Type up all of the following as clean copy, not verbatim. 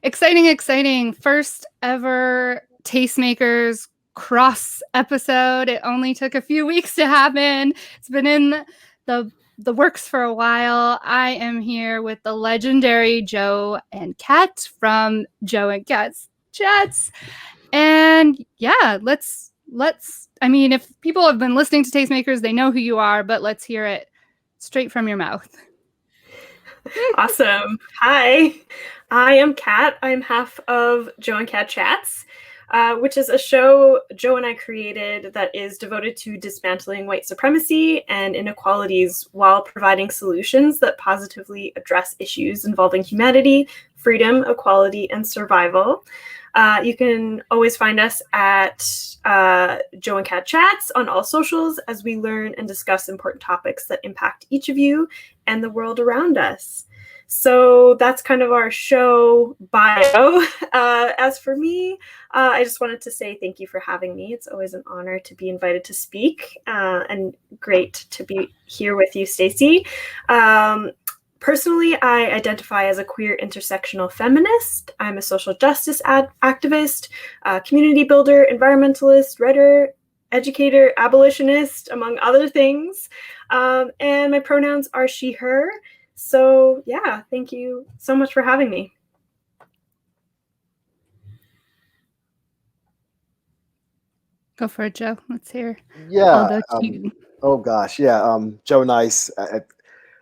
Exciting. First ever Tastemakers cross episode. It only took a few weeks to happen. It's been in the works for a while. I am here with the legendary Joe and Kat from Joe and Kat's Chats. And yeah, let's I mean, if people have been listening to Tastemakers, they know who you are, but let's hear it straight from your mouth. Awesome. Hi, I am Kat. I'm half of Joe and Kat Chats, which is a show Joe and I created that is devoted to dismantling white supremacy and inequalities while providing solutions that positively address issues involving humanity, freedom, equality, and survival. You can always find us at Joe and Kat Chats on all socials as we learn and discuss important topics that impact each of you and the world around us. So that's kind of our show bio. As for me, I just wanted to say thank you for having me. It's always an honor to be invited to speak, and great to be here with you, Staysee. Personally, I identify as a queer intersectional feminist. I'm a social justice activist, community builder, environmentalist, writer, educator, abolitionist, among other things. And my pronouns are she, her. So yeah, thank you so much for having me. Go for it, Joe. Let's hear. Yeah. Oh gosh. Yeah. Joe Nice.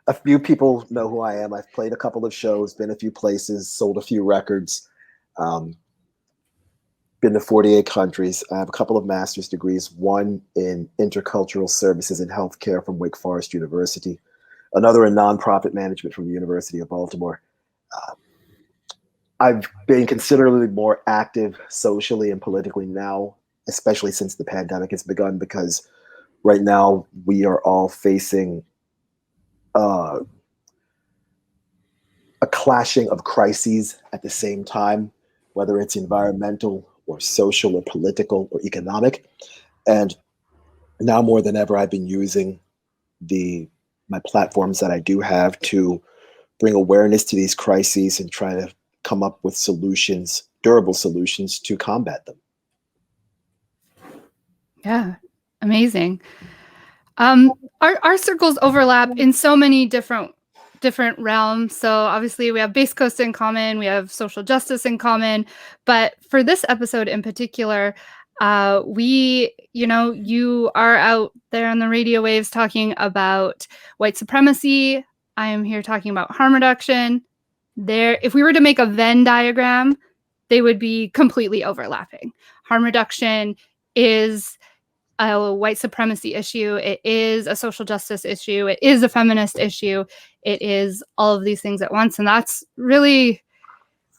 A few people know who I am. I've played a couple of shows, been a few places, sold a few records, been to 48 countries. I have a couple of master's degrees, one in intercultural services and healthcare from Wake Forest University, another in nonprofit management from the University of Baltimore. I've been considerably more active socially and politically now, especially since the pandemic has begun, because right now we are all facing a clashing of crises at the same time, whether it's environmental or social or political or economic. And now more than ever, I've been using my platforms that I do have to bring awareness to these crises and try to come up with solutions, durable solutions to combat them. Yeah, amazing. Our circles overlap in so many different realms. So obviously we have Base Coast in common, we have social justice in common, but for this episode in particular, you are out there on the radio waves talking about white supremacy. I am here talking about harm reduction. If we were to make a Venn diagram, they would be completely overlapping. Harm reduction is a white supremacy issue. It is a social justice issue. It is a feminist issue. It is all of these things at once. And that's really,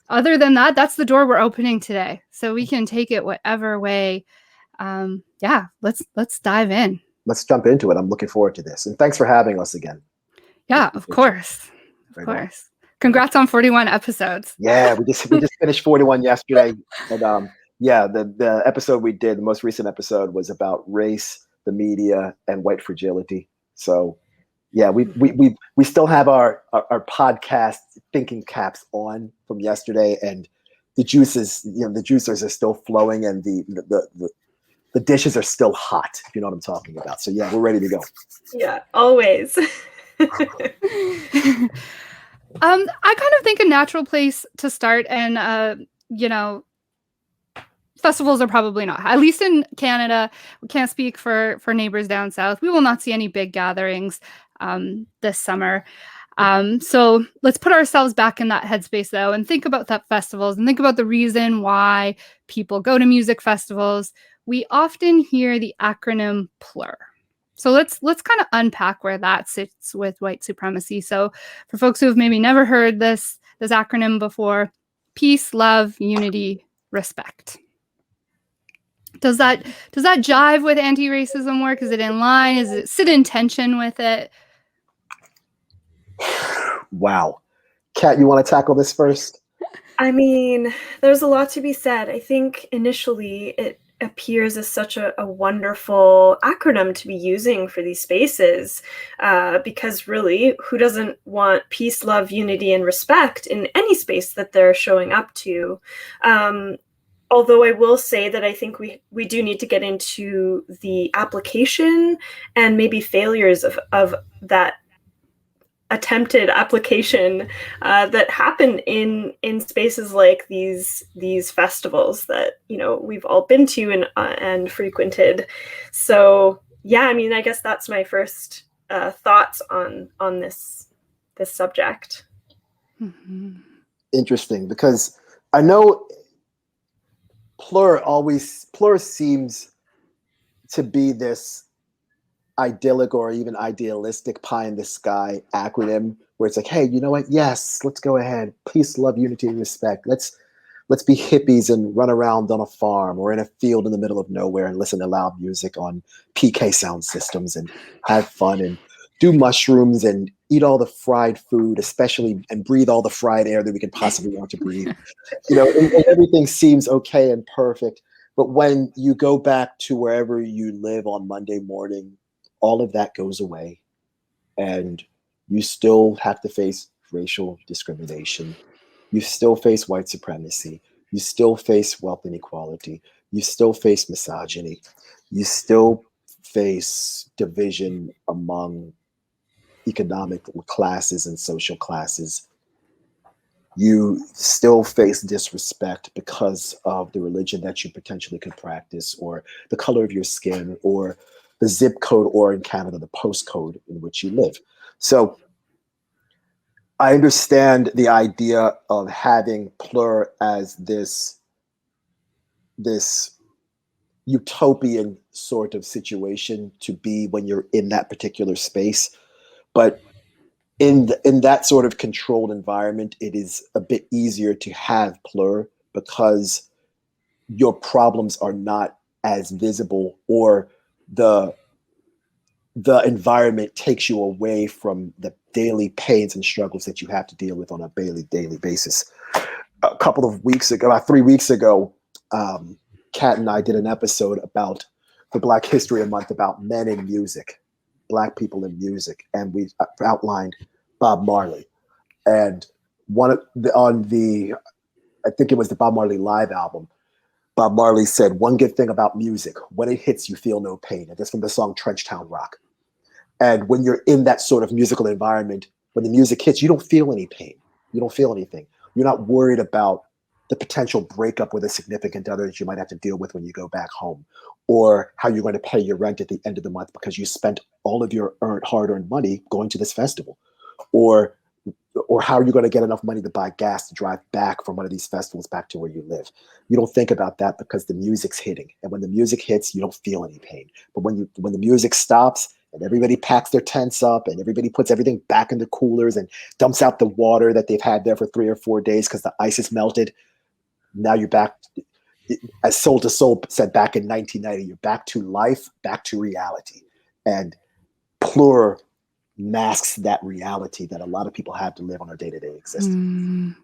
other than that, that's the door we're opening today. So we can take it whatever way. Let's dive in. Let's jump into it. I'm looking forward to this. And thanks for having us again. Yeah, of course. Of course. Congrats on 41 episodes. Yeah, we just finished 41 yesterday. And the episode we did, the most recent episode, was about race, the media, and white fragility. So yeah, we still have our podcast thinking caps on from yesterday, and the juicers are still flowing, and the dishes are still hot, if you know what I'm talking about. So yeah, we're ready to go. Yeah, always. I kind of think a natural place to start, and festivals are probably not, at least in Canada. We can't speak for neighbors down south. We will not see any big gatherings this summer. So let's put ourselves back in that headspace though, and think about that festivals, and think about the reason why people go to music festivals. We often hear the acronym PLUR. So let's kind of unpack where that sits with white supremacy. So for folks who have maybe never heard this acronym before: peace, love, unity, respect. Does that jive with anti-racism work? Is it in line? Is it sit in tension with it? Wow. Kat, you want to tackle this first? I mean, there's a lot to be said. I think initially appears as such a wonderful acronym to be using for these spaces, because really, who doesn't want peace, love, unity, and respect in any space that they're showing up to? Although I will say that I think we do need to get into the application and maybe failures of that attempted application that happen in spaces like these festivals that, you know, we've all been to and frequented. So yeah, I mean, I guess that's my first thoughts on this subject. Mm-hmm. Interesting, because I know Plur seems to be this idyllic or even idealistic pie in the sky acronym where it's like, hey, you know what? Yes, let's go ahead. Peace, love, unity, and respect. Let's be hippies and run around on a farm or in a field in the middle of nowhere and listen to loud music on PK sound systems and have fun and do mushrooms and eat all the fried food, especially, and breathe all the fried air that we can possibly want to breathe. You know, and everything seems okay and perfect. But when you go back to wherever you live on Monday morning, all of that goes away, and you still have to face racial discrimination. You still face white supremacy. You still face wealth inequality. You still face misogyny. You still face division among economic classes and social classes. You still face disrespect because of the religion that you potentially could practice, or the color of your skin, or the zip code, or in Canada, the postcode in which you live. So I understand the idea of having Plur as this utopian sort of situation to be when you're in that particular space. But in that sort of controlled environment, it is a bit easier to have Plur because your problems are not as visible, or the environment takes you away from the daily pains and struggles that you have to deal with on a daily basis. A couple of weeks ago, about 3 weeks ago, Kat and I did an episode about the Black History Month about men in music, Black people in music, and we outlined Bob Marley. And I think it was the Bob Marley live album, Bob Marley said, one good thing about music, when it hits, you feel no pain. And that's from the song Trenchtown Rock. And when you're in that sort of musical environment, when the music hits, you don't feel any pain. You don't feel anything. You're not worried about the potential breakup with a significant other that you might have to deal with when you go back home, or how you're going to pay your rent at the end of the month because you spent all of your hard-earned money going to this festival, or how you're going to get enough money to buy gas to drive back from one of these festivals back to where you live. You don't think about that because the music's hitting. And when the music hits, you don't feel any pain. But when the music stops and everybody packs their tents up and everybody puts everything back in the coolers and dumps out the water that they've had there for 3 or 4 days because the ice is melted, now you're back, as Soul to Soul said back in 1990, you're back to life, back to reality. And Plur masks that reality that a lot of people have to live on their day-to-day existence.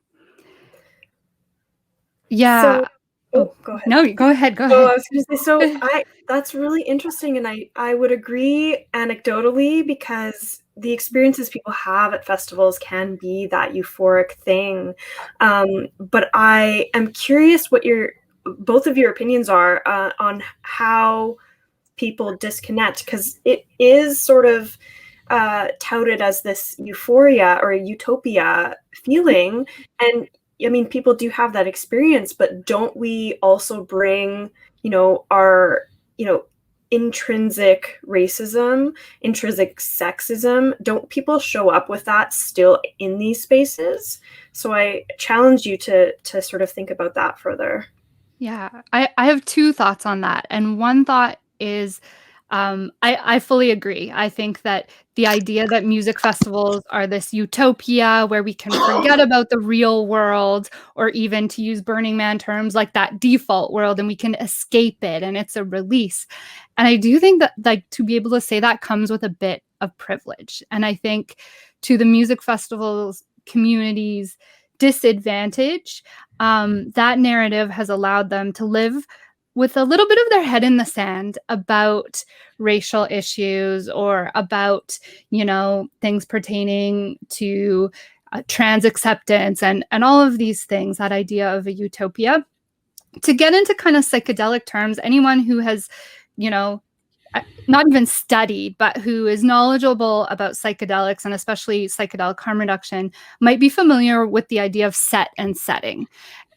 Yeah. So, go ahead. No, go ahead. Go I ahead. was going to say, so that's really interesting, and I would agree anecdotally, because the experiences people have at festivals can be that euphoric thing. But I am curious what both of your opinions are on how people disconnect, because it is sort of touted as this euphoria or utopia feeling. And I mean, people do have that experience, but don't we also bring, our, intrinsic racism, intrinsic sexism? Don't people show up with that still in these spaces? So I challenge you to sort of think about that further. Yeah, I have 2 thoughts on that. And one thought is, I fully agree. I think that the idea that music festivals are this utopia where we can forget about the real world, or even, to use Burning Man terms, like that default world, and we can escape it and it's a release. And I do think that, like, to be able to say that comes with a bit of privilege. And I think to the music festivals community's disadvantage, that narrative has allowed them to live with a little bit of their head in the sand about racial issues or about, things pertaining to trans acceptance and all of these things, that idea of a utopia. To get into kind of psychedelic terms, anyone who has, not even studied, but who is knowledgeable about psychedelics and especially psychedelic harm reduction might be familiar with the idea of set and setting.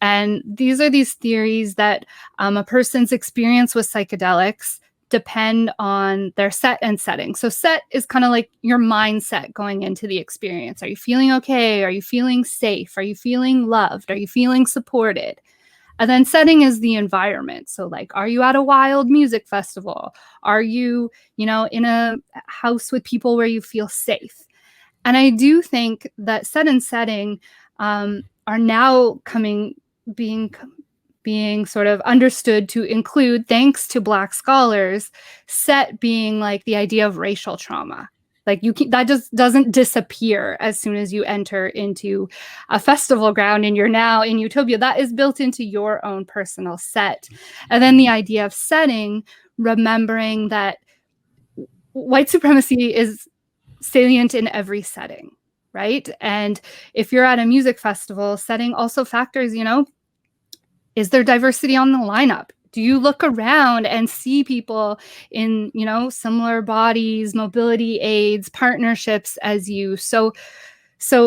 And these are these theories that a person's experience with psychedelics depend on their set and setting. So set is kind of like your mindset going into the experience. Are you feeling okay? Are you feeling safe? Are you feeling loved? Are you feeling supported? And then setting is the environment. So like, are you at a wild music festival? Are you, in a house with people where you feel safe? And I do think that set and setting are now being sort of understood to include, thanks to Black scholars, set being like the idea of racial trauma. Like that just doesn't disappear as soon as you enter into a festival ground and you're now in utopia. That is built into your own personal set. And then the idea of setting, remembering that white supremacy is salient in every setting, right? And if you're at a music festival, setting also factors, is there diversity on the lineup? Do you look around and see people in, similar bodies, mobility aids, partnerships as you? So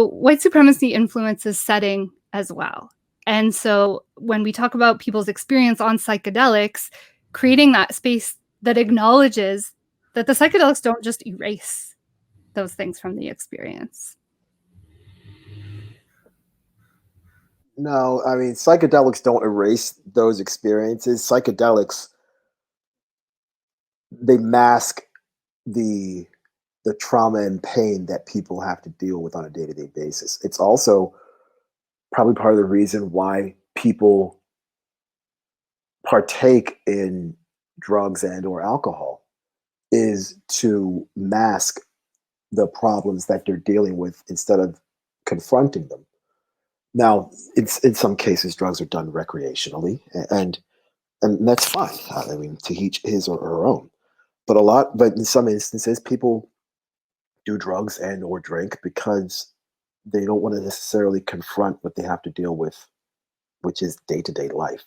white supremacy influences setting as well. And so when we talk about people's experience on psychedelics, creating that space that acknowledges that the psychedelics don't just erase those things from the experience. No, I mean, psychedelics don't erase those experiences. Psychedelics, they mask the trauma and pain that people have to deal with on a day-to-day basis. It's also probably part of the reason why people partake in drugs and or alcohol, is to mask the problems that they're dealing with instead of confronting them. Now, it's in some cases, drugs are done recreationally, and that's fine. I mean, to each his or her own. But in some instances, people do drugs and or drink because they don't want to necessarily confront what they have to deal with, which is day-to-day life.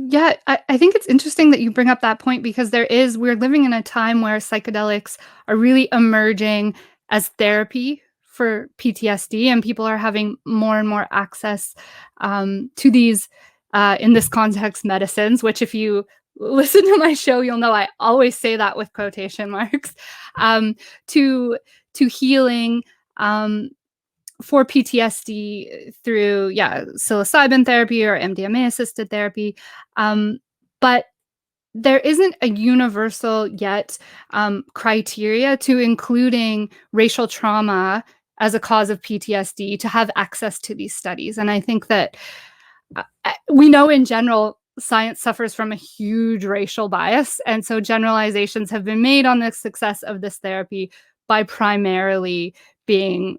Yeah, I think it's interesting that you bring up that point, because we're living in a time where psychedelics are really emerging as therapy for PTSD, and people are having more and more access to these, in this context, medicines, which if you listen to my show, you'll know I always say that with quotation marks, to healing, for PTSD through, psilocybin therapy or MDMA assisted therapy. But there isn't a universal yet criteria to including racial trauma as a cause of PTSD to have access to these studies. And I think that we know in general, science suffers from a huge racial bias. And so generalizations have been made on the success of this therapy by primarily being,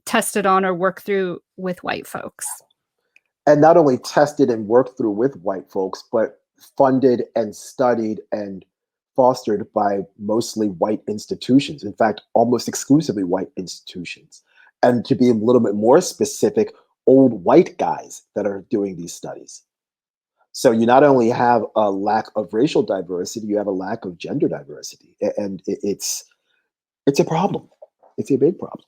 tested on or worked through with white folks. And not only tested and worked through with white folks, but funded and studied and fostered by mostly white institutions. In fact, almost exclusively white institutions. And to be a little bit more specific, old white guys that are doing these studies. So you not only have a lack of racial diversity, you have a lack of gender diversity. And it's a problem. It's a big problem.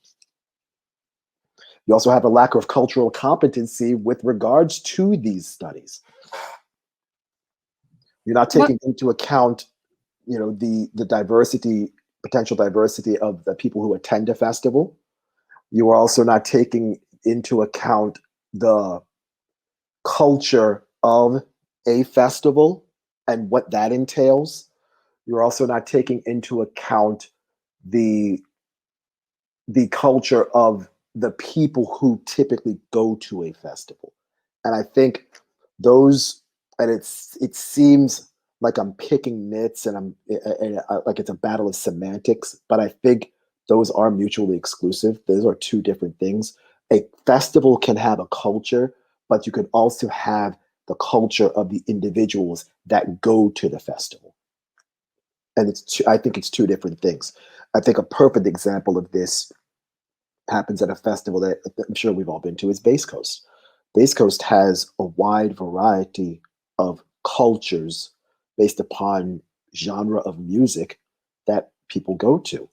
You also have a lack of cultural competency with regards to these studies. You're not taking into account, the diversity, potential diversity of the people who attend a festival. You are also not taking into account the culture of a festival and what that entails. You're also not taking into account the culture of the people who typically go to a festival. And I think it seems like I'm picking nits and like it's a battle of semantics, but I think those are mutually exclusive. Those are two different things. a festival can have a culture, but you could also have the culture of the individuals that go to the festival. And I think it's two different things. I think a perfect example of this happens at a festival that I'm sure we've all been to is Bass Coast. Bass Coast has a wide variety of cultures based upon genre of music that people go to.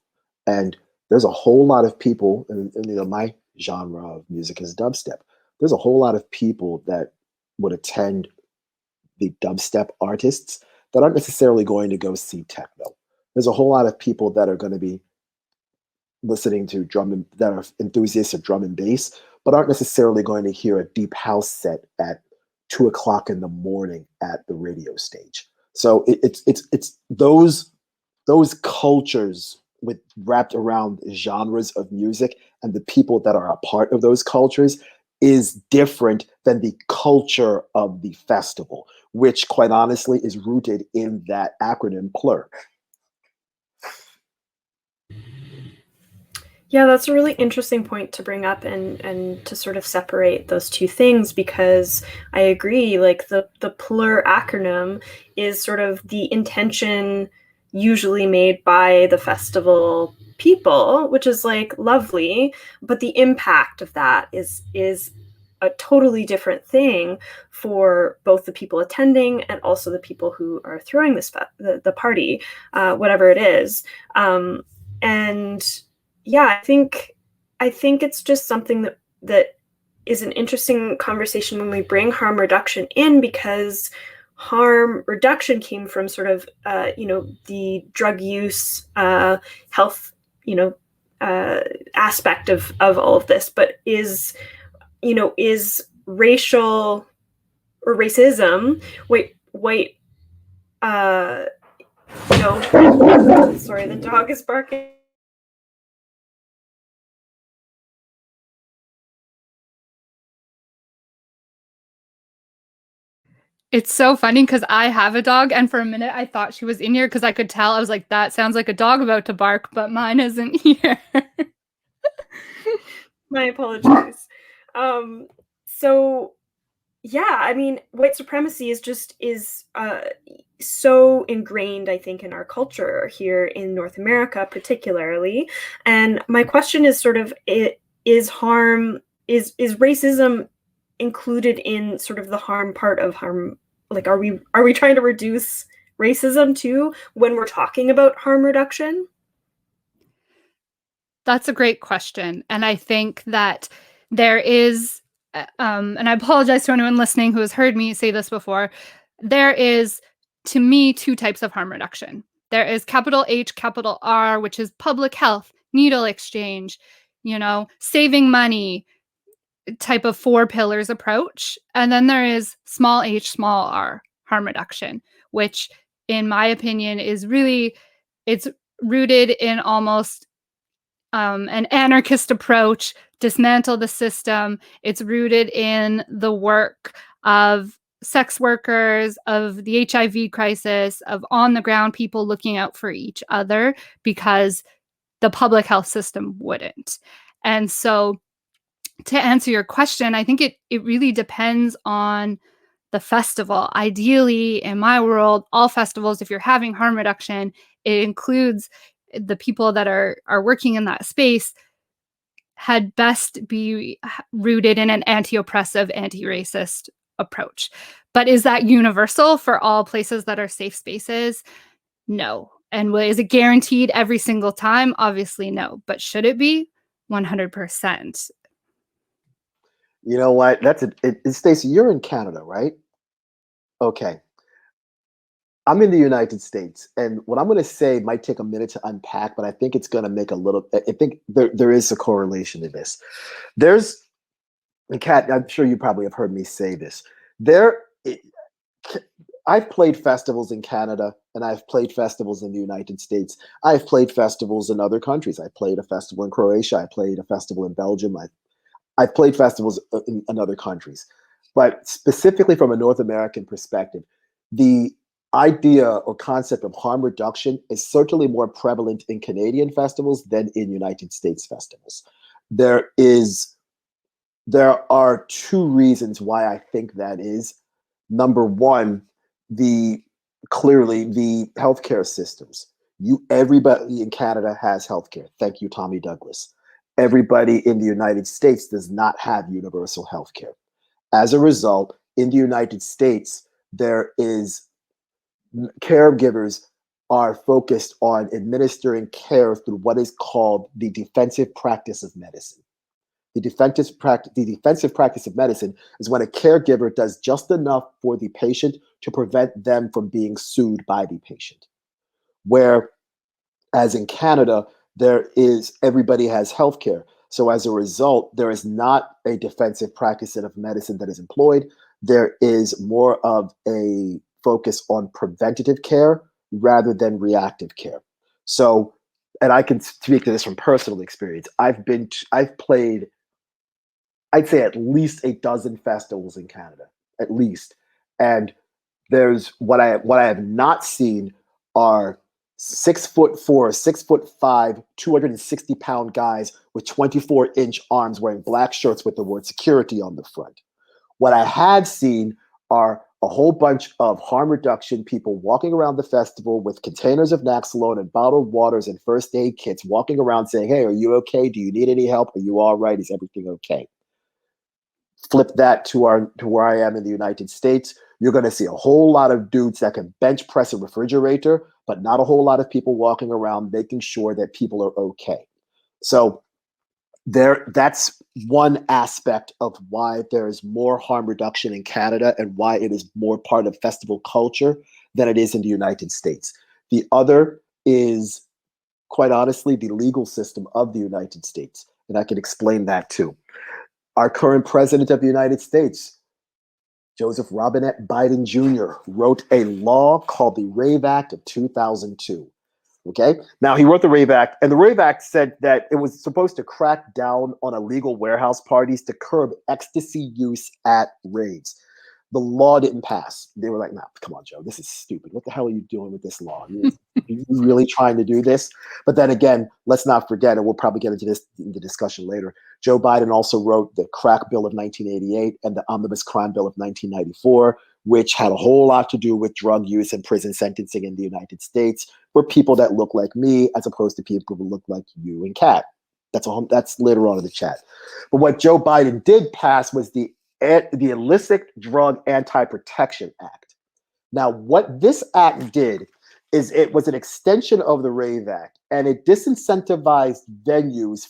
And there's a whole lot of people, and my genre of music is dubstep. There's a whole lot of people that would attend the dubstep artists that aren't necessarily going to go see techno. There's a whole lot of people that are going to be listening to that are enthusiasts of drum and bass, but aren't necessarily going to hear a deep house set at 2 o'clock in the morning at the radio stage. So it's those cultures with wrapped around genres of music and the people that are a part of those cultures is different than the culture of the festival, which quite honestly is rooted in that acronym PLUR. Yeah, that's a really interesting point to bring up and to sort of separate those two things, because I agree, like the PLUR acronym is sort of the intention usually made by the festival people, which is like lovely, but the impact of that is a totally different thing for both the people attending and also the people who are throwing this the party, whatever it is. And yeah, I think it's just something that is an interesting conversation when we bring harm reduction in, because harm reduction came from sort of the drug use, health, aspect of all of this, but is racial or racism white sorry, the dog is barking. It's so funny because I have a dog, and for a minute I thought she was in here because I could tell. I was like, that sounds like a dog about to bark, but mine isn't here. My apologies. So yeah, I mean, white supremacy is so ingrained, I think, in our culture here in North America, particularly. And my question is sort of, is racism included in sort of the harm part of harm? Like, are we trying to reduce racism too when we're talking about harm reduction? That's a great question. And I think that there is, and I apologize to anyone listening who has heard me say this before, there is, to me, two types of harm reduction. There is capital H, capital R, which is public health, needle exchange, saving money type of 4 pillars approach. And then there is small h, small r harm reduction, which in my opinion is really, it's rooted in almost an anarchist approach, dismantle the system. It's rooted in the work of sex workers, of the HIV crisis, of on the ground people looking out for each other because the public health system wouldn't. And so to answer your question, I think it really depends on the festival. Ideally, in my world, all festivals, if you're having harm reduction, it includes the people that are working in that space had best be rooted in an anti-oppressive, anti-racist approach. But is that universal for all places that are safe spaces? No. And is it guaranteed every single time? Obviously, no. But should it be? 100%. You know what? Stacy, you're in Canada, right? Okay. I'm in the United States, and what I'm going to say might take a minute to unpack, but I think it's going to make I think there is a correlation to this. There's, and Kat, I'm sure you probably have heard me say this. I've played festivals in Canada, and I've played festivals in the United States. I've played festivals in other countries. I played a festival in Croatia. I played a festival in Belgium. I've played festivals in other countries. But specifically from a North American perspective, the idea or concept of harm reduction is certainly more prevalent in Canadian festivals than in United States festivals. There is There are two reasons why I think that is. Number one, clearly the healthcare systems. Everybody in Canada has healthcare. Thank you, Tommy Douglas. Everybody in the United States does not have universal healthcare. As a result, in the United States, there is caregivers are focused on administering care through what is called the defensive practice of medicine. The defensive practice of medicine is when a caregiver does just enough for the patient to prevent them from being sued by the patient. Whereas in Canada, everybody has healthcare. So as a result, there is not a defensive practice of medicine that is employed. There is more of a focus on preventative care rather than reactive care. So, and I can speak to this from personal experience. I've played, I'd say, at least a dozen festivals in Canada, at least. And there's what I have not seen are 6'4", 6'5", 260-pound guys with 24-inch arms wearing black shirts with the word security on the front. What I have seen are a whole bunch of harm reduction people walking around the festival with containers of Naxalone and bottled waters and first aid kits, walking around saying, "Hey, are you okay? Do you need any help? Are you all right? Is everything okay?" Flip that to where I am in the United States. You're going to see a whole lot of dudes that can bench press a refrigerator, but not a whole lot of people walking around making sure that people are okay. So that's one aspect of why there is more harm reduction in Canada and why it is more part of festival culture than it is in the United States. The other is, quite honestly, the legal system of the United States. And I can explain that too. Our current president of the United States, Joseph Robinette Biden Jr., wrote a law called the Rave Act of 2002. Okay. Now, he wrote the Rave Act, and the Rave Act said that it was supposed to crack down on illegal warehouse parties to curb ecstasy use at raves. The law didn't pass. They were like, "No, come on, Joe, this is stupid. What the hell are you doing with this law? Are you really trying to do this?" But then again, let's not forget, and we'll probably get into this in the discussion later, Joe Biden also wrote the Crack Bill of 1988 and the Omnibus Crime Bill of 1994, which had a whole lot to do with drug use and prison sentencing in the United States for people that look like me as opposed to people who look like you and Kat. That's later on in the chat. But what Joe Biden did pass was the Illicit Drug Anti-Protection Act. Now, what this act did is it was an extension of the Rave Act, and it disincentivized venues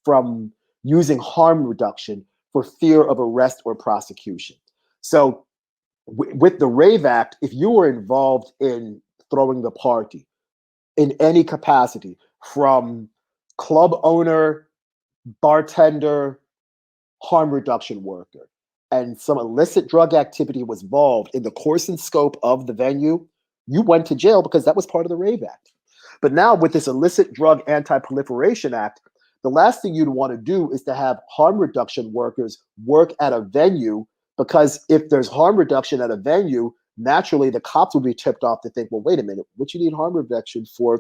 from using harm reduction for fear of arrest or prosecution. So with the Rave Act, if you were involved in throwing the party in any capacity, from club owner, bartender, harm reduction worker, and some illicit drug activity was involved in the course and scope of the venue, you went to jail because that was part of the Rave Act. But now with this Illicit Drug Anti-Proliferation Act, the last thing you'd want to do is to have harm reduction workers work at a venue, because if there's harm reduction at a venue, naturally the cops will be tipped off to think, well, wait a minute, what you need harm reduction for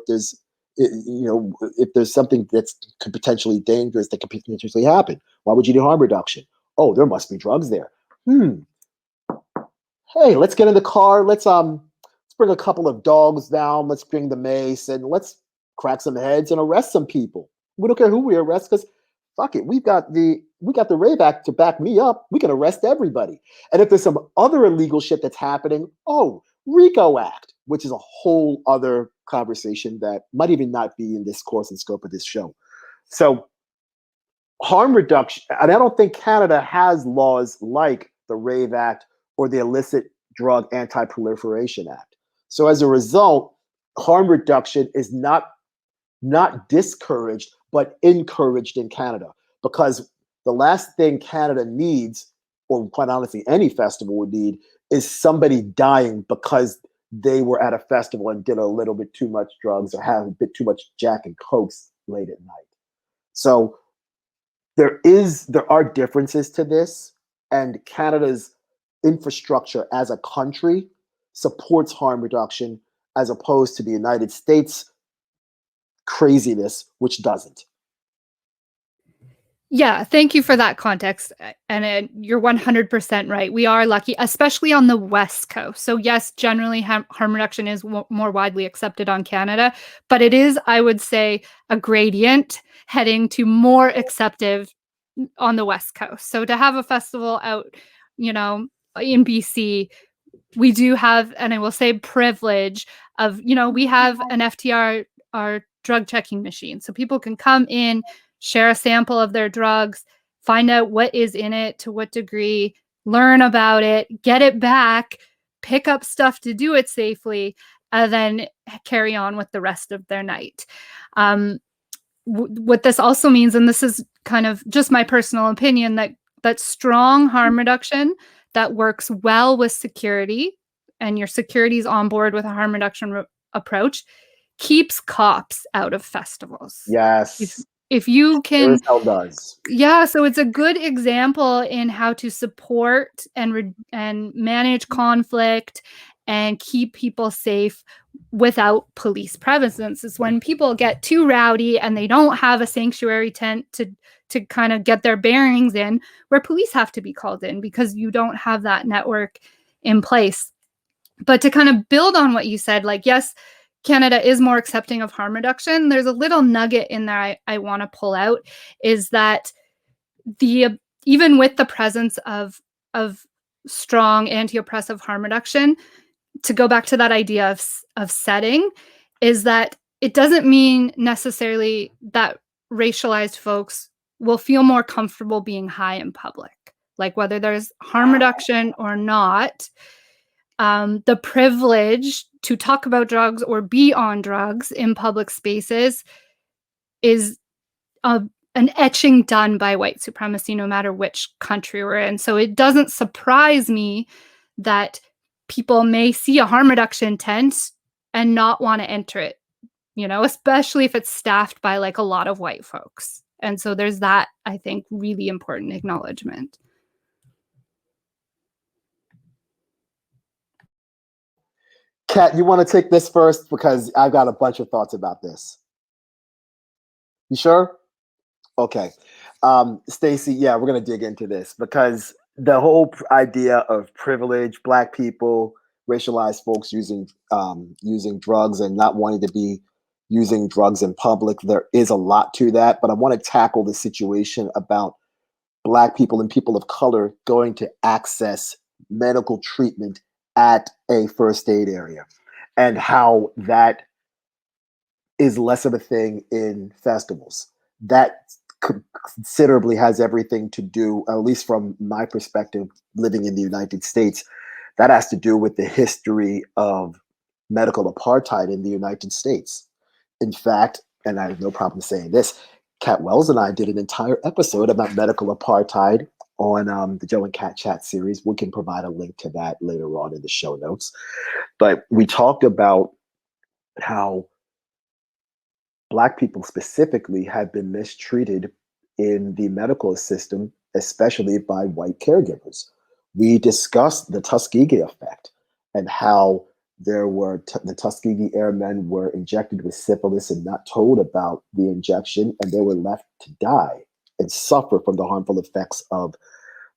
if there's something that's could potentially dangerous that could potentially happen? Why would you need harm reduction? Oh, there must be drugs there. Hey, let's get in the car. Let's bring a couple of dogs down. Let's bring the mace and let's crack some heads and arrest some people. We don't care who we arrest, because fuck it, we got the Rave Act to back me up. We can arrest everybody. And if there's some other illegal shit that's happening, RICO Act, which is a whole other conversation that might even not be in this course and scope of this show. So harm reduction, and I don't think Canada has laws like the Rave Act or the Illicit Drug Anti-Proliferation Act. So as a result, harm reduction is not discouraged, but encouraged in Canada, because the last thing Canada needs, or quite honestly any festival would need, is somebody dying because they were at a festival and did a little bit too much drugs or had a bit too much Jack and Cokes late at night. So there are differences to this, and Canada's infrastructure as a country supports harm reduction as opposed to the United States craziness, which doesn't. Yeah, thank you for that context. And you're 100% right. We are lucky, especially on the West Coast. So, yes, generally harm reduction is more widely accepted on Canada, but it is, I would say, a gradient heading to more accepted on the West Coast. So, to have a festival out, you know, in BC, we do have, and I will say, privilege of, we have an FTR, our drug checking machine. So people can come in, share a sample of their drugs, find out what is in it, to what degree, learn about it, get it back, pick up stuff to do it safely, and then carry on with the rest of their night. What this also means, and this is kind of just my personal opinion, that strong harm reduction that works well with security, and your security is on board with a harm reduction approach, keeps cops out of festivals. Yes. If you can, hell does. Yeah, so it's a good example in how to support and manage conflict and keep people safe without police presence. It's when people get too rowdy and they don't have a sanctuary tent to kind of get their bearings in, where police have to be called in because you don't have that network in place. But to kind of build on what you said, like, yes, Canada is more accepting of harm reduction. There's a little nugget in there I want to pull out, is that even with the presence of strong anti-oppressive harm reduction, to go back to that idea of setting, is that it doesn't mean necessarily that racialized folks will feel more comfortable being high in public. Like, whether there's harm reduction or not, the privilege to talk about drugs or be on drugs in public spaces is an etching done by white supremacy, no matter which country we're in. So it doesn't surprise me that people may see a harm reduction tent and not want to enter it, especially if it's staffed by like a lot of white folks. And so there's that, I think, really important acknowledgement. Kat, you want to take this first? Because I've got a bunch of thoughts about this. You sure? Okay. Staysee, yeah, we're going to dig into this because the whole idea of privilege, Black people, racialized folks using drugs and not wanting to be using drugs in public, there is a lot to that. But I want to tackle the situation about Black people and people of color going to access medical treatment at a first aid area, and how that is less of a thing in festivals. That considerably has everything to do, at least from my perspective, living in the United States, that has to do with the history of medical apartheid in the United States. In fact, and I have no problem saying this, Kat Wells and I did an entire episode about medical apartheid on the Joe and Kat Chat series. We can provide a link to that later on in the show notes. But we talked about how Black people specifically have been mistreated in the medical system, especially by white caregivers. We discussed the Tuskegee effect and how the Tuskegee Airmen were injected with syphilis and not told about the injection, and they were left to die and suffer from the harmful effects of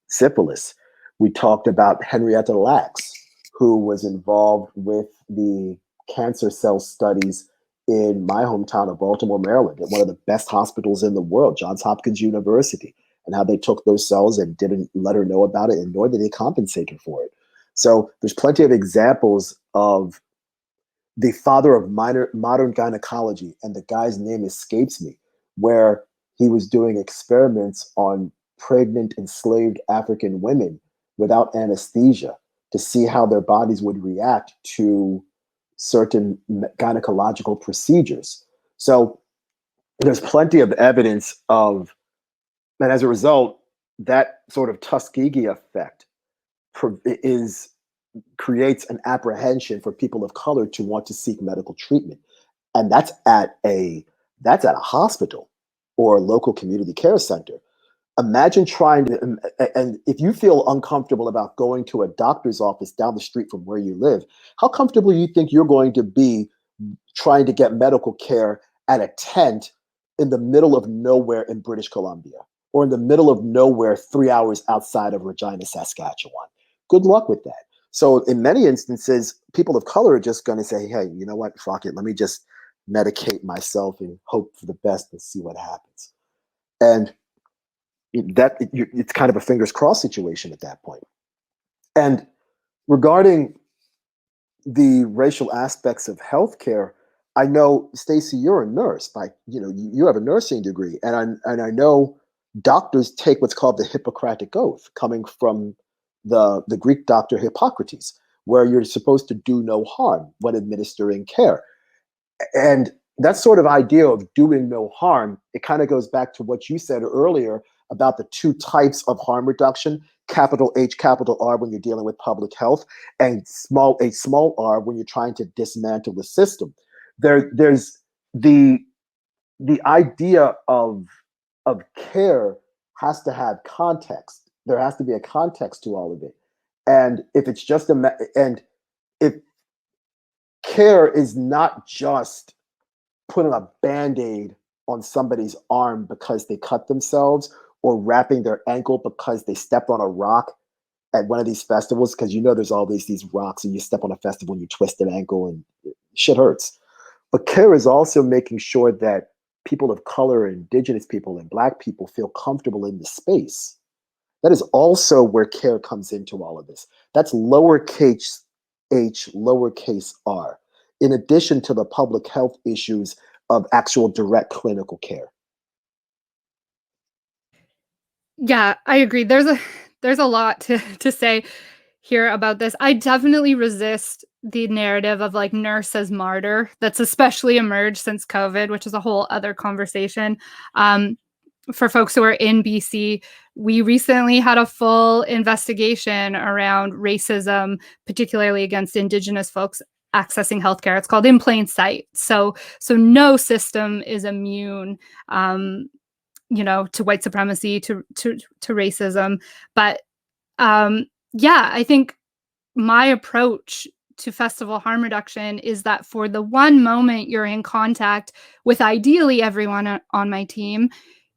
syphilis. We talked about Henrietta Lacks, who was involved with the cancer cell studies in my hometown of Baltimore, Maryland, at one of the best hospitals in the world, Johns Hopkins University, and how they took those cells and didn't let her know about it, and nor did they compensate her for it. So there's plenty of examples of the father of modern gynecology, and the guy's name escapes me, where he was doing experiments on pregnant enslaved African women without anesthesia to see how their bodies would react to certain gynecological procedures. So there's plenty of evidence of, and as a result, that sort of Tuskegee effect creates an apprehension for people of color to want to seek medical treatment. And that's at a hospital or a local community care center. Imagine trying to, and if you feel uncomfortable about going to a doctor's office down the street from where you live, how comfortable you think you're going to be trying to get medical care at a tent in the middle of nowhere in British Columbia? or in the middle of nowhere, 3 hours outside of Regina, Saskatchewan. Good luck with that. So in many instances, people of color are just going to say, hey, you know what, fuck it, let me just medicate myself and hope for the best and see what happens. And it's kind of a fingers crossed situation at that point. And regarding the racial aspects of healthcare, I know, Staysee, you're a nurse. You have a nursing degree, and I know doctors take what's called the Hippocratic Oath, coming from the Greek doctor Hippocrates, where you're supposed to do no harm when administering care. And that sort of idea of doing no harm, it kind of goes back to what you said earlier about the two types of harm reduction: capital H, capital R when you're dealing with public health, and small r when you're trying to dismantle the system. There's the idea of care has to have context. There has to be a context to all of it. And if it's just and if care is not just putting a band-aid on somebody's arm because they cut themselves, or wrapping their ankle because they stepped on a rock at one of these festivals, because there's always these rocks and you step on a festival and you twist an ankle and shit hurts. But care is also making sure that people of color, indigenous people, and Black people feel comfortable in the space. That is also where care comes into all of this. That's lowercase h, lowercase r, in addition to the public health issues of actual direct clinical care. Yeah, I agree. There's a lot to say here about this. I definitely resist the narrative of like nurse as martyr that's especially emerged since COVID, which is a whole other conversation. For folks who are in BC, we recently had a full investigation around racism, particularly against Indigenous folks accessing healthcare. It's called In Plain Sight. So no system is immune, to white supremacy, to racism. But yeah, I think my approach to festival harm reduction is that for the one moment you're in contact with ideally everyone on my team,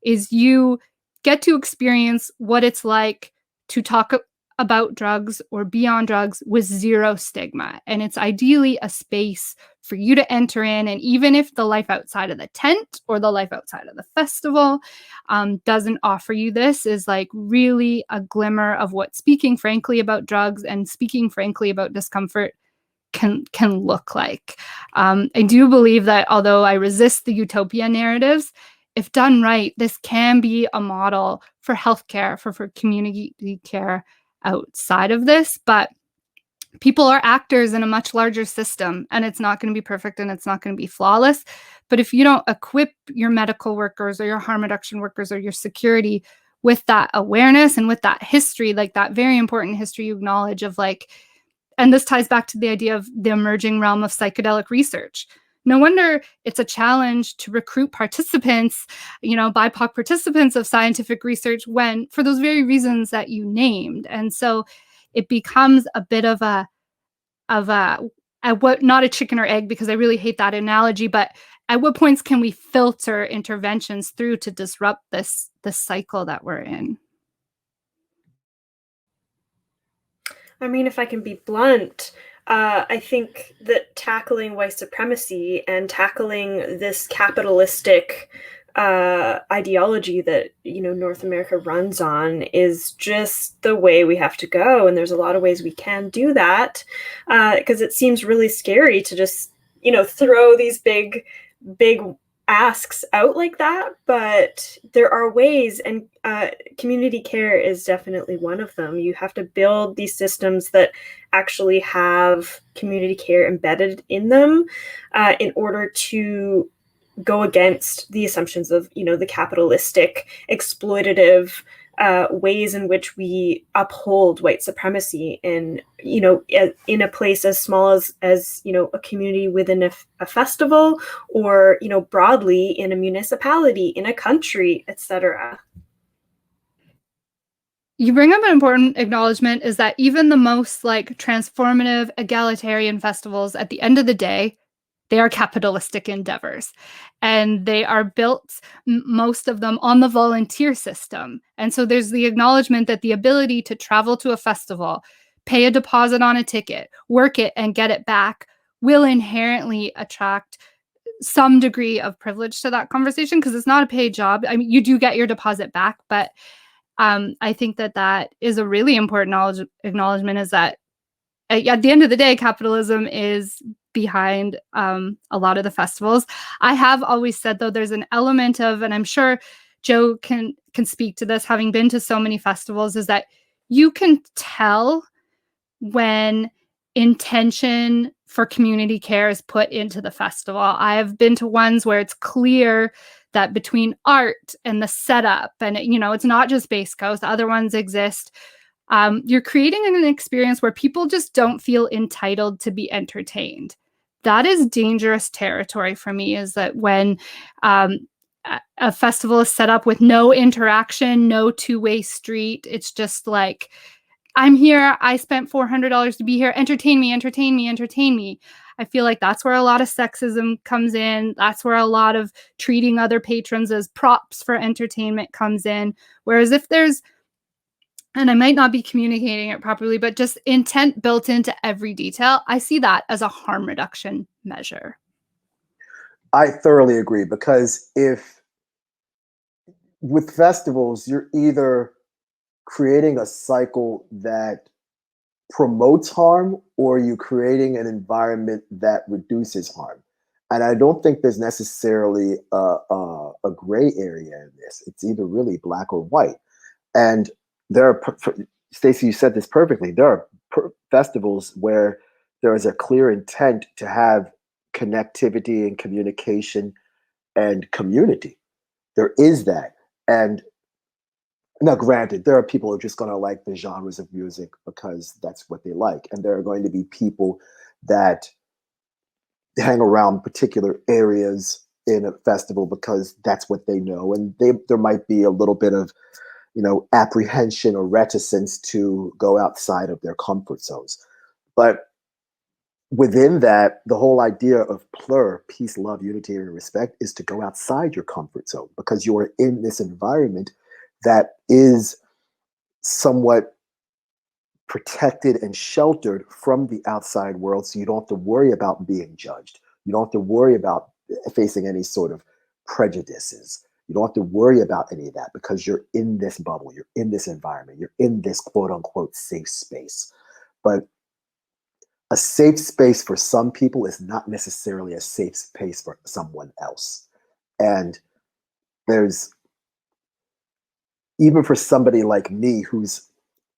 is you get to experience what it's like to talk about drugs or be on drugs with zero stigma. And it's ideally a space for you to enter in. And even if the life outside of the tent or the life outside of the festival doesn't offer you this, is like really a glimmer of what speaking frankly about drugs and speaking frankly about discomfort can look like. I do believe that although I resist the utopia narratives, if done right, this can be a model for healthcare, for community care outside of this. But people are actors in a much larger system, and it's not going to be perfect and it's not going to be flawless. But if you don't equip your medical workers or your harm reduction workers or your security with that awareness and with that history, like that very important history you acknowledge of like, and this ties back to the idea of the emerging realm of psychedelic research. No wonder it's a challenge to recruit participants, BIPOC participants of scientific research, when for those very reasons that you named. And so it becomes a bit of a what, not a chicken or egg, because I really hate that analogy, but at what points can we filter interventions through to disrupt this cycle that we're in? I mean, if I can be blunt, I think that tackling white supremacy and tackling this capitalistic ideology that North America runs on is just the way we have to go. And there's a lot of ways we can do that, because it seems really scary to just throw these big asks out like that. But there are ways, and community care is definitely one of them. You have to build these systems that actually have community care embedded in them in order to go against the assumptions of the capitalistic, exploitative ways in which we uphold white supremacy in in a place as small as a community within a festival, or broadly in a municipality, in a country, etc. You bring up an important acknowledgement, is that even the most like transformative egalitarian festivals, at the end of the day, They are capitalistic endeavors, and they are built, most of them, on the volunteer system. And so there's the acknowledgement that the ability to travel to a festival, pay a deposit on a ticket, work it, and get it back will inherently attract some degree of privilege to that conversation, because it's not a paid job. I mean, you do get your deposit back, but I think that is a really important acknowledgement, is that at the end of the day, capitalism is behind a lot of the festivals. I have always said, though, there's an element of, and I'm sure Joe can speak to this, having been to so many festivals, is that you can tell when intention for community care is put into the festival. I have been to ones where it's clear that between art and the setup, and it's not just Base Coast, other ones exist. You're creating an experience where people just don't feel entitled to be entertained. That is dangerous territory for me, is that when a festival is set up with no interaction, no two-way street, it's just like, I'm here, I spent $400 to be here, entertain me, entertain me, entertain me. I feel like that's where a lot of sexism comes in. That's where a lot of treating other patrons as props for entertainment comes in. Whereas if there's, and I might not be communicating it properly, but just intent built into every detail, I see that as a harm reduction measure. I thoroughly agree, because if with festivals, you're either creating a cycle that promotes harm, or you creating an environment that reduces harm. And I don't think there's necessarily a gray area in this. It's either really black or white. And there are, Staysee, you said this perfectly, there are festivals where there is a clear intent to have connectivity and communication and community. There is that. And now, granted, there are people who are just going to like the genres of music because that's what they like. And there are going to be people that hang around particular areas in a festival because that's what they know. And there might be a little bit of, apprehension or reticence to go outside of their comfort zones. But within that, the whole idea of plur, peace, love, unity, and respect, is to go outside your comfort zone, because you are in this environment that is somewhat protected and sheltered from the outside world. So you don't have to worry about being judged. You don't have to worry about facing any sort of prejudices. You don't have to worry about any of that, because you're in this bubble, you're in this environment, you're in this quote unquote safe space. But a safe space for some people is not necessarily a safe space for someone else. And there's, even for somebody like me, who's,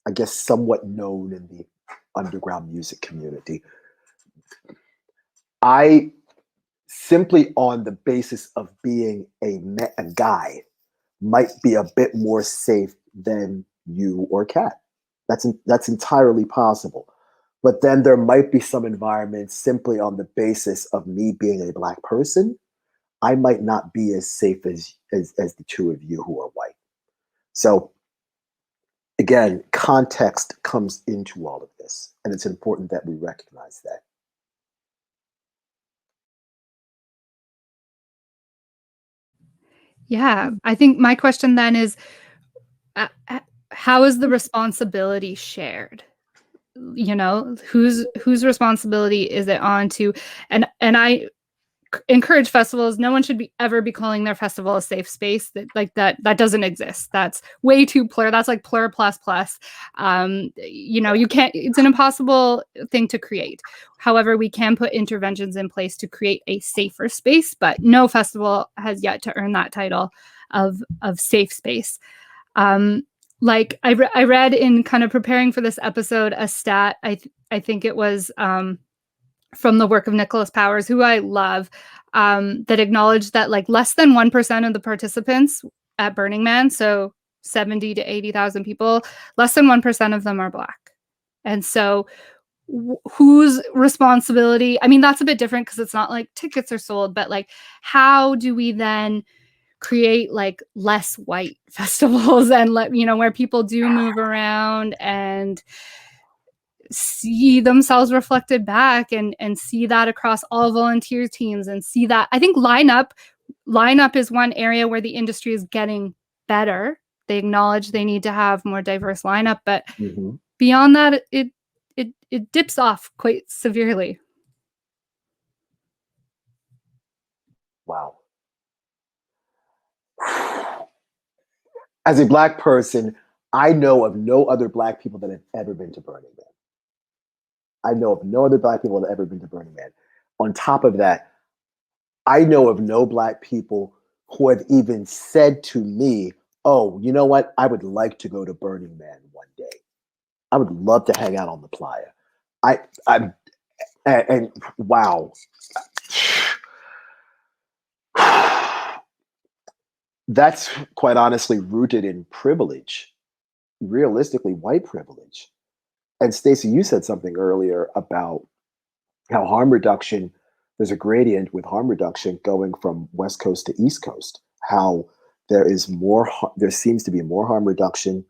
I guess, somewhat known in the underground music community, I simply on the basis of being a guy might be a bit more safe than you or Kat. That's entirely possible. But then there might be some environments simply on the basis of me being a Black person, I might not be as safe as the two of you who are white. So again, context comes into all of this, and it's important that we recognize that. Yeah, I think my question then is, how is the responsibility shared? Whose responsibility is it on to? And I encourage festivals. No one should ever be calling their festival a safe space. That doesn't exist. That's way too plur. That's like plur plus plus. You can't. It's an impossible thing to create. However, we can put interventions in place to create a safer space. But no festival has yet to earn that title of safe space. Like I read in kind of preparing for this episode a stat. I think it was from the work of Nicholas Powers, who I love, that acknowledged that like less than 1% of the participants at Burning Man, so 70 to 80,000 people, less than 1% of them are Black. And so whose responsibility? I mean, that's a bit different because it's not like tickets are sold, but like, how do we then create like less white festivals and where people do move around and see themselves reflected back and see that across all volunteer teams and see that. I think lineup is one area where the industry is getting better. They acknowledge they need to have more diverse lineup, but beyond that, it dips off quite severely. Wow. As a Black person, I know of no other Black people that have ever been to Burning Man. I know of no other Black people that have ever been to Burning Man. On top of that, I know of no Black people who have even said to me, oh, you know what? I would like to go to Burning Man one day. I would love to hang out on the playa. And wow. That's quite honestly rooted in privilege, realistically white privilege. And Staysee, you said something earlier about how harm reduction, there's a gradient with harm reduction going from West Coast to East Coast, how there seems to be more harm reduction,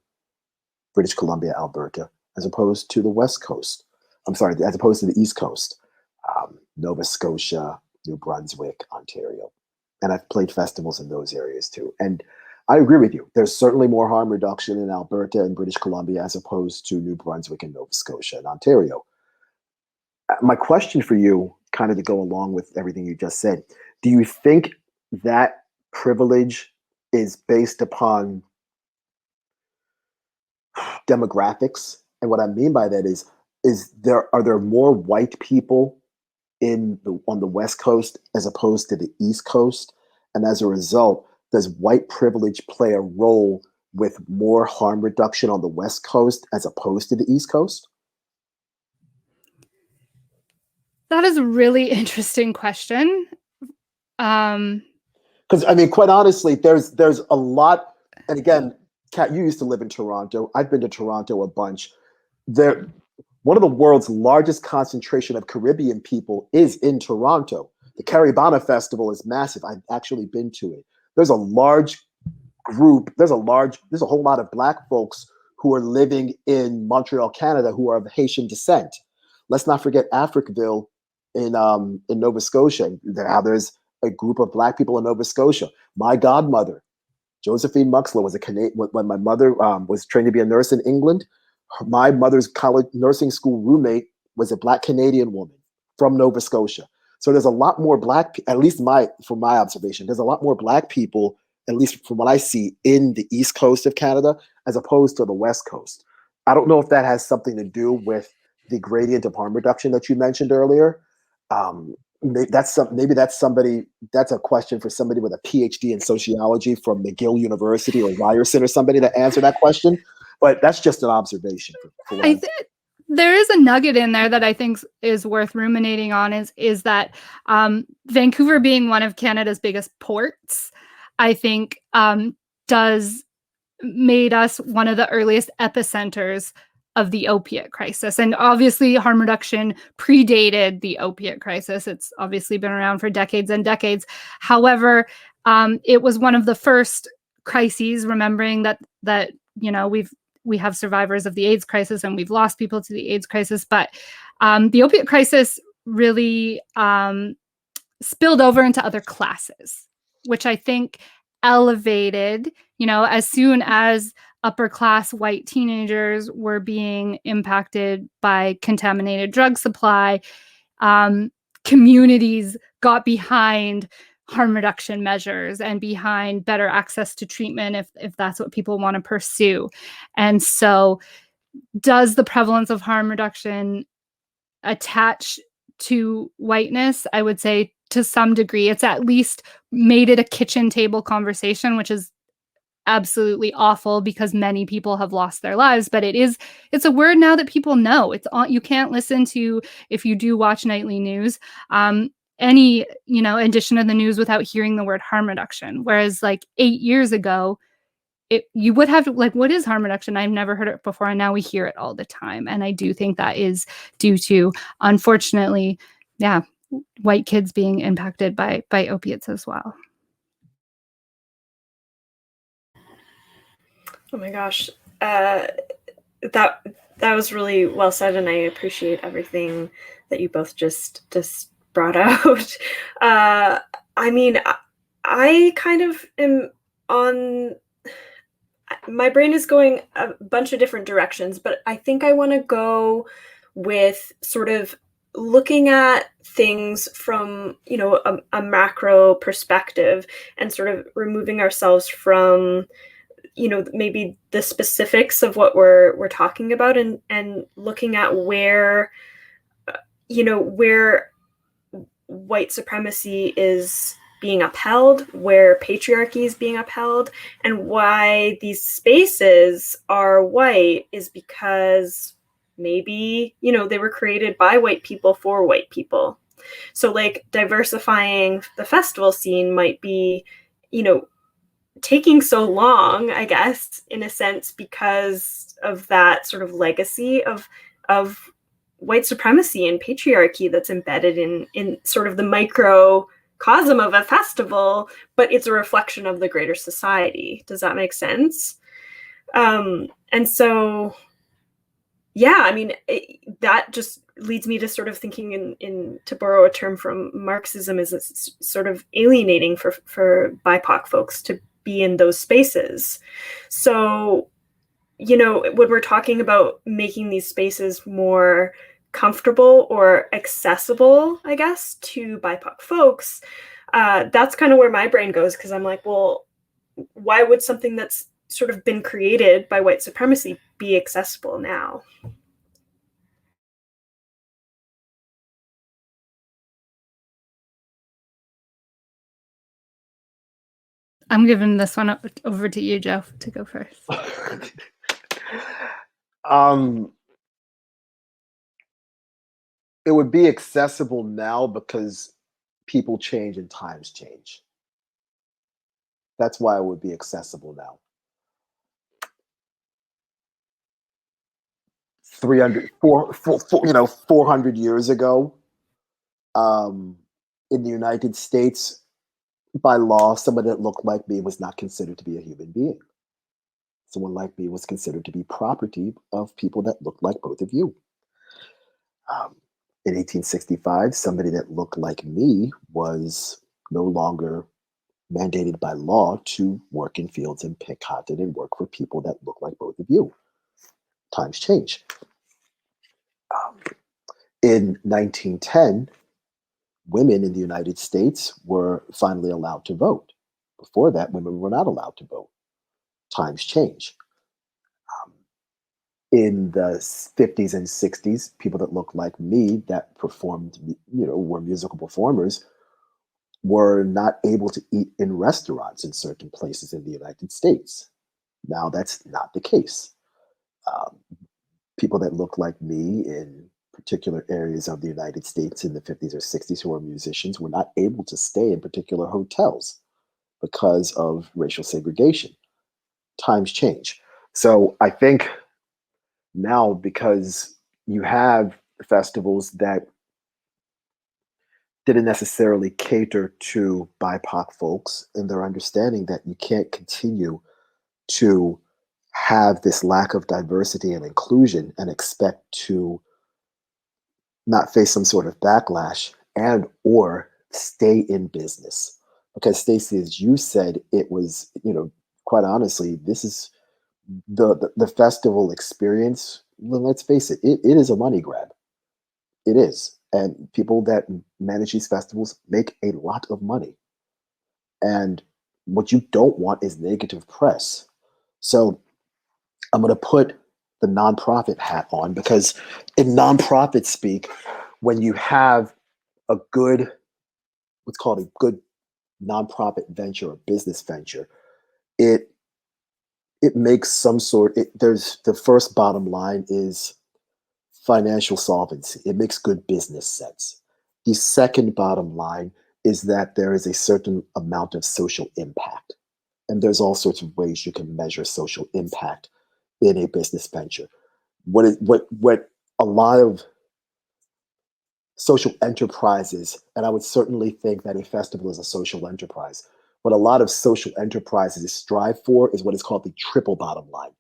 British Columbia, Alberta, as opposed to the West Coast. I'm sorry, as opposed to the East Coast, Nova Scotia, New Brunswick, Ontario. And I've played festivals in those areas too. And I agree with you. There's certainly more harm reduction in Alberta and British Columbia as opposed to New Brunswick and Nova Scotia and Ontario. My question for you, kind of to go along with everything you just said, do you think that privilege is based upon demographics? And what I mean by that is are there more white people on the West Coast as opposed to the East Coast? And as a result, does white privilege play a role with more harm reduction on the West Coast as opposed to the East Coast? That is a really interesting question. Because I mean, quite honestly, there's a lot. And again, Kat, you used to live in Toronto. I've been to Toronto a bunch. One of the world's largest concentration of Caribbean people is in Toronto. The Caribana Festival is massive. I've actually been to it. There's a large group. There's a whole lot of Black folks who are living in Montreal, Canada, who are of Haitian descent. Let's not forget Africville in Nova Scotia. There's a group of Black people in Nova Scotia. My godmother, Josephine Muxlow, was a Canadian. When my mother was trained to be a nurse in England, my mother's college nursing school roommate was a Black Canadian woman from Nova Scotia. So there's a lot more Black, at least from my observation, there's a lot more Black people, at least from what I see, in the East Coast of Canada as opposed to the West Coast. I don't know if that has something to do with the gradient of harm reduction that you mentioned earlier. That's a question for somebody with a PhD in sociology from McGill University or Ryerson or somebody to answer that question. But that's just an observation. There is a nugget in there that I think is worth ruminating on is that Vancouver being one of Canada's biggest ports, I think made us one of the earliest epicenters of the opiate crisis. And obviously harm reduction predated the opiate crisis. It's obviously been around for decades and decades. However, it was one of the first crises, remembering that we have survivors of the AIDS crisis and we've lost people to the AIDS crisis. But the opiate crisis really spilled over into other classes, which I think elevated, as soon as upper class white teenagers were being impacted by contaminated drug supply, communities got behind harm reduction measures and behind better access to treatment if that's what people want to pursue. And so does the prevalence of harm reduction attach to whiteness? I would say to some degree. It's at least made it a kitchen table conversation, which is absolutely awful because many people have lost their lives, but it's a word now that people know. It's on, you can't listen to, if you do watch nightly news, any edition of the news without hearing the word harm reduction. Whereas like 8 years ago, you would have to, like, what is harm reduction? I've never heard it before, and now we hear it all the time. And I do think that is due to, unfortunately, white kids being impacted by opiates as well. Oh my gosh, that That was really well said, and I appreciate everything that you both just brought out. I mean, I kind of am on. My brain is going a bunch of different directions, but I think I want to go with sort of looking at things from, you know, a macro perspective, and sort of removing ourselves from, you know, maybe the specifics of what we're talking about, and looking at where, you know, where white supremacy is being upheld, where patriarchy is being upheld, and why these spaces are white is because maybe, you know, they were created by white people for white people. So like diversifying the festival scene might be, you know, taking so long, I guess, in a sense, because of that sort of legacy of white supremacy and patriarchy that's embedded in sort of the microcosm of a festival, but it's a reflection of the greater society. Does that make sense? And so, yeah, I mean, that just leads me to sort of thinking in to borrow a term from Marxism, is it's sort of alienating for BIPOC folks to be in those spaces. So, you know, when we're talking about making these spaces more comfortable or accessible, I guess, to BIPOC folks, that's kind of where my brain goes, because I'm like, well, why would something that's sort of been created by white supremacy be accessible now? I'm giving this one over to you, Joe, to go first. It would be accessible now because people change and times change. That's why it would be accessible now. 400 years ago, in the United States, by law, someone that looked like me was not considered to be a human being. Someone like me was considered to be property of people that looked like both of you. In 1865, somebody that looked like me was no longer mandated by law to work in fields and pick cotton and work for people that look like both of you. Times change. In 1910, women in the United States were finally allowed to vote. Before that, women were not allowed to vote. Times change. In the 50s and 60s, people that looked like me that performed, were musical performers, were not able to eat in restaurants in certain places in the United States. Now that's not the case. People that look like me in particular areas of the United States in the 50s or 60s who were musicians were not able to stay in particular hotels because of racial segregation. Times change. So I think now, because you have festivals that didn't necessarily cater to BIPOC folks, and they're understanding that you can't continue to have this lack of diversity and inclusion and expect to not face some sort of backlash and or stay in business. Because Staysee, as you said, it was, quite honestly, this is the festival experience. Well, let's face it, it is a money grab. It is. And people that manage these festivals make a lot of money. And what you don't want is negative press. So I'm going to put the nonprofit hat on, because in nonprofit speak, when you have a good, what's called a good nonprofit venture or business venture, it makes some sort, there's the first bottom line is financial solvency. It makes good business sense. The second bottom line is that there is a certain amount of social impact. And there's all sorts of ways you can measure social impact in a business venture. What a lot of social enterprises, and I would certainly think that a festival is a social enterprise, what a lot of social enterprises strive for is what is called the triple bottom line.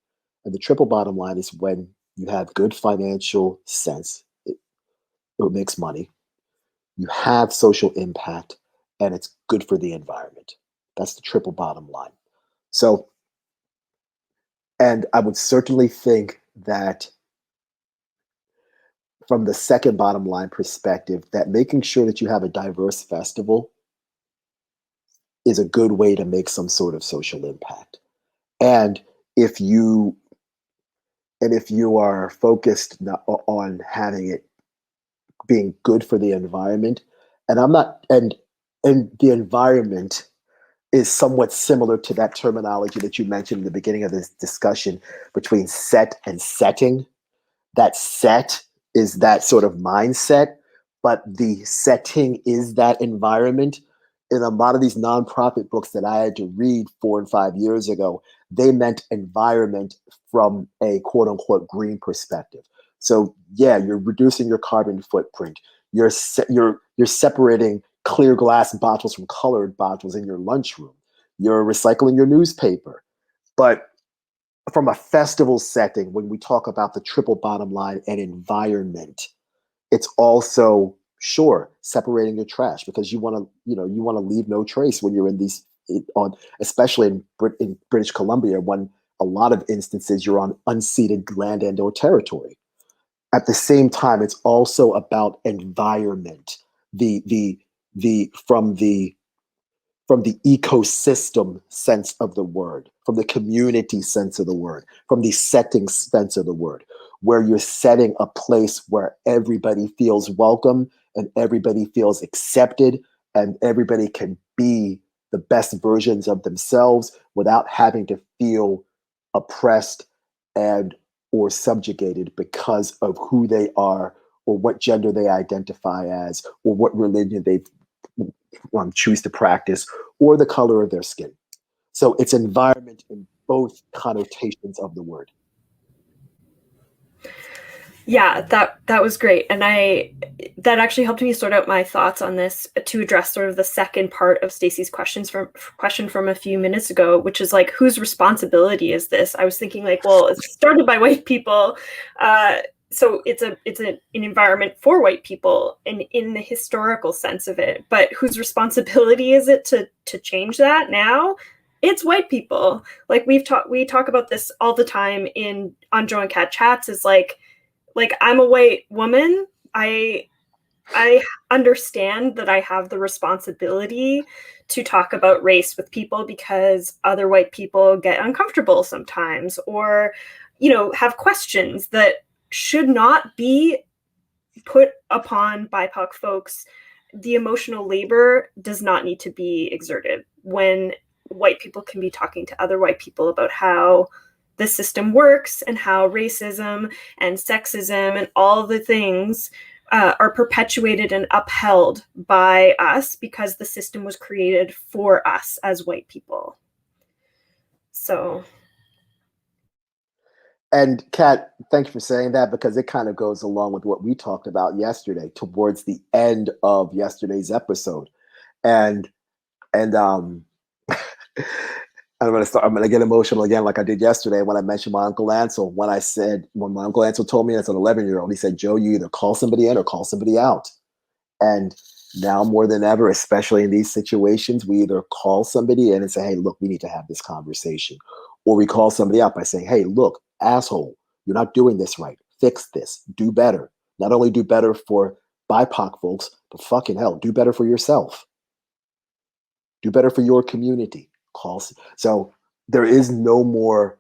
And the triple bottom line is when you have good financial sense, it makes money, you have social impact, and it's good for the environment. That's the triple bottom line. So, and I would certainly think that from the second bottom line perspective, that making sure that you have a diverse festival is a good way to make some sort of social impact. And if you if you are focused on having it being good for the environment, and I'm not and the environment is somewhat similar to that terminology that you mentioned in the beginning of this discussion between set and setting. That set is that sort of mindset, but the setting is that environment. In a lot of these nonprofit books that I had to read 4 and 5 years ago, they meant environment from a quote unquote green perspective. So yeah, you're reducing your carbon footprint. You're separating clear glass bottles from colored bottles in your lunchroom. You're recycling your newspaper. But from a festival setting, when we talk about the triple bottom line and environment, it's also sure separating your trash, because you want to leave no trace when you're in these on especially in British Columbia, when a lot of instances you're on unceded land and or territory. At the same time, it's also about environment, the from the ecosystem sense of the word, from the community sense of the word, from the setting sense of the word, where you're setting a place where everybody feels welcome and everybody feels accepted and everybody can be the best versions of themselves without having to feel oppressed and or subjugated because of who they are or what gender they identify as or what religion they choose to practice or the color of their skin. So it's environment in both connotations of the word. Yeah, that was great. And that actually helped me sort out my thoughts on this to address sort of the second part of Stacey's question from a few minutes ago, which is like, whose responsibility is this? I was thinking like, well, it's started by white people. So it's an environment for white people and in the historical sense of it. But whose responsibility is it to change that now? It's white people. Like we talk about this all the time on Joe and Kat Chats, is like I'm a white woman. I understand that I have the responsibility to talk about race with people because other white people get uncomfortable sometimes, or, have questions that should not be put upon BIPOC folks. The emotional labor does not need to be exerted when white people can be talking to other white people about how the system works and how racism and sexism and all the things are perpetuated and upheld by us because the system was created for us as white people. So. And Kat, thank you for saying that, because it kind of goes along with what we talked about yesterday towards the end of yesterday's episode. And I'm going to get emotional again, like I did yesterday when I mentioned my Uncle Ansel. When my Uncle Ansel told me as an 11-year-old, he said, Joe, you either call somebody in or call somebody out. And now more than ever, especially in these situations, we either call somebody in and say, hey, look, we need to have this conversation. Or we call somebody out by saying, hey, look, asshole, you're not doing this right. Fix this. Do better. Not only do better for BIPOC folks, but fucking hell, do better for yourself. Do better for your community. So there is no more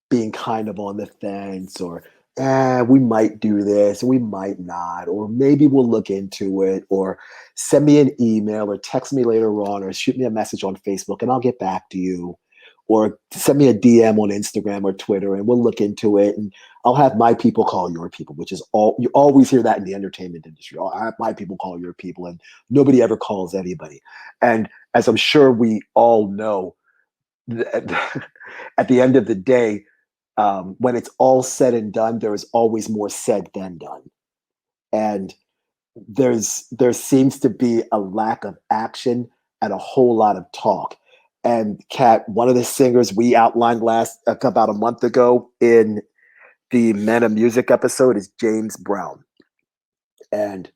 being kind of on the fence or we might do this, we might not, or maybe we'll look into it, or send me an email or text me later on or shoot me a message on Facebook and I'll get back to you, or send me a DM on Instagram or Twitter and we'll look into it and I'll have my people call your people, which is you always hear that in the entertainment industry. I'll have my people call your people, and nobody ever calls anybody. And as I'm sure we all know, at the end of the day, when it's all said and done, there is always more said than done. And there seems to be a lack of action and a whole lot of talk. And Kat, one of the singers we outlined about a month ago in the Men of Music episode is James Brown. And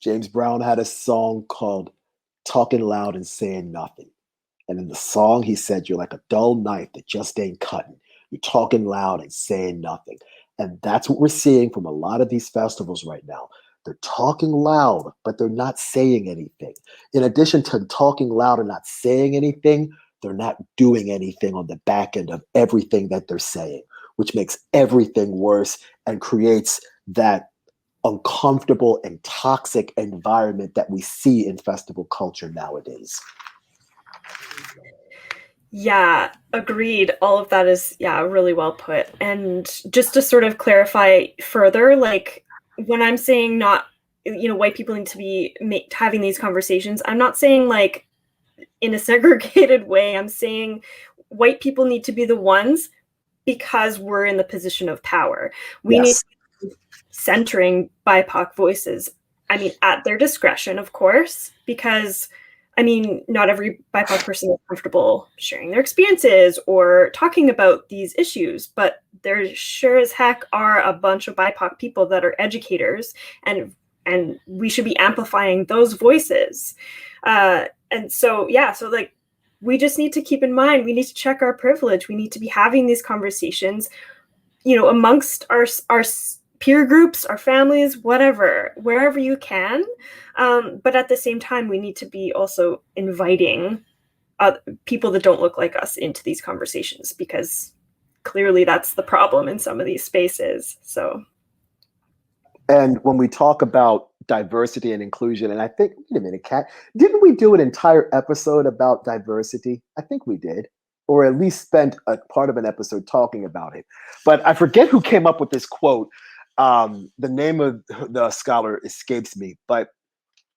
James Brown had a song called Talking Loud and Saying Nothing. And in the song, he said, you're like a dull knife that just ain't cutting. You're talking loud and saying nothing. And that's what we're seeing from a lot of these festivals right now. They're talking loud, but they're not saying anything. In addition to talking loud and not saying anything, they're not doing anything on the back end of everything that they're saying, which makes everything worse and creates that uncomfortable and toxic environment that we see in festival culture nowadays. Yeah, agreed. All of that is, really well put. And just to sort of clarify further, like when I'm saying not, white people need to be having these conversations, I'm not saying like in a segregated way. I'm saying white people need to be the ones because we're in the position of power. We need to be centering BIPOC voices. I mean, at their discretion, of course, because not every BIPOC person is comfortable sharing their experiences or talking about these issues, but there sure as heck are a bunch of BIPOC people that are educators, and we should be amplifying those voices. And so like we just need to keep in mind, we need to check our privilege. We need to be having these conversations, amongst our peer groups, our families, whatever, wherever you can. But at the same time, we need to be also inviting people that don't look like us into these conversations, because clearly that's the problem in some of these spaces. So. And when we talk about diversity and inclusion, and I think, wait a minute, Kat, didn't we do an entire episode about diversity? I think we did, or at least spent a part of an episode talking about it. But I forget who came up with this quote. The name of the scholar escapes me, but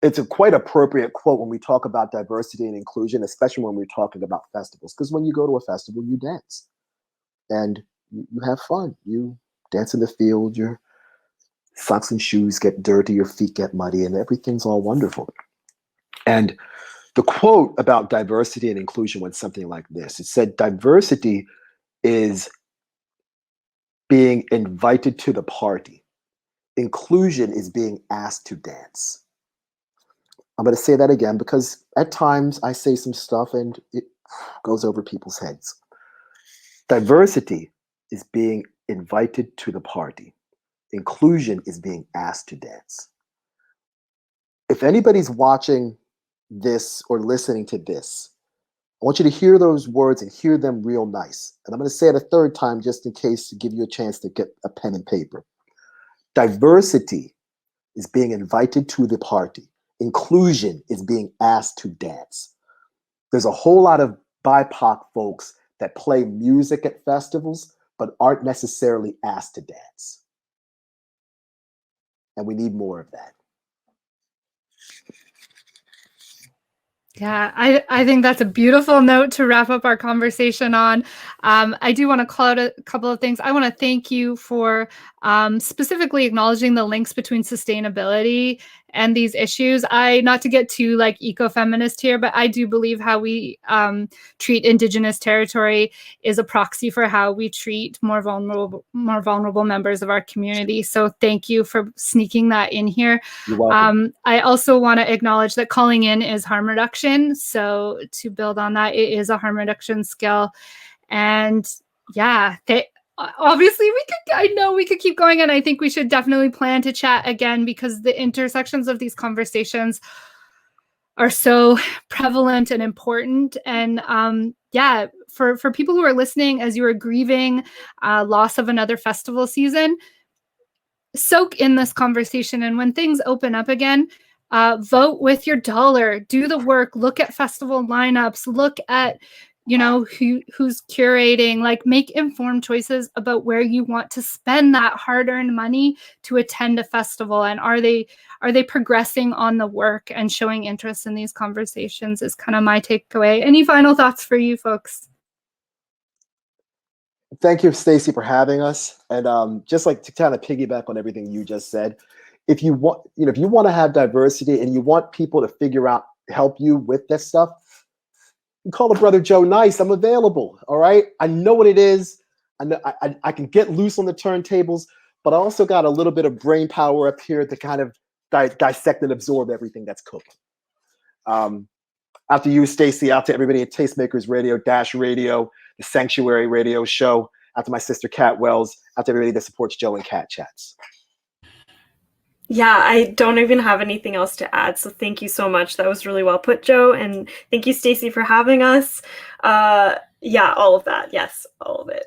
it's a quite appropriate quote when we talk about diversity and inclusion, especially when we're talking about festivals. Because when you go to a festival, you dance and you have fun. You dance in the field, your socks and shoes get dirty, your feet get muddy, and everything's all wonderful. And the quote about diversity and inclusion went something like this. It said, diversity is being invited to the party. Inclusion is being asked to dance. I'm going to say that again because at times I say some stuff and it goes over people's heads. Diversity is being invited to the party. Inclusion is being asked to dance. If anybody's watching this or listening to this, I want you to hear those words and hear them real nice. And I'm going to say it a third time just in case to give you a chance to get a pen and paper. Diversity is being invited to the party. Inclusion is being asked to dance. There's a whole lot of BIPOC folks that play music at festivals, but aren't necessarily asked to dance. And we need more of that. Yeah, I think that's a beautiful note to wrap up our conversation on. I do want to call out a couple of things. I want to thank you for specifically acknowledging the links between sustainability and these issues. Not to get too like ecofeminist here, but I do believe how we treat Indigenous territory is a proxy for how we treat more vulnerable members of our community. So thank you for sneaking that in here. You're welcome. I also want to acknowledge that calling in is harm reduction. So to build on that, it is a harm reduction skill. And yeah, obviously I know we could keep going, and I think we should definitely plan to chat again because the intersections of these conversations are so prevalent and important. And for people who are listening, as you are grieving loss of another festival season, soak in this conversation. And when things open up again, vote with your dollar, do the work, look at festival lineups, look at who's curating, like make informed choices about where you want to spend that hard-earned money to attend a festival. And are they progressing on the work and showing interest in these conversations is kind of my takeaway. Any final thoughts for you folks? Thank you, Staysee, for having us. And just like to kind of piggyback on everything you just said, if you want to have diversity and you want people to help you with this stuff, you call a brother Joe Nice. I'm available. All right. I know what it is. I can get loose on the turntables, but I also got a little bit of brain power up here to kind of dissect and absorb everything that's cooking. Out to you, Stacy. Out to everybody at Tastemakers Radio, Dash Radio, the Sanctuary Radio Show. Out to my sister, Kat Wells. Out to everybody that supports Joe and Kat Chats. Yeah, I don't even have anything else to add. So thank you so much. That was really well put, Joe. And thank you, Stacy, for having us. Yeah, all of that. Yes, all of it.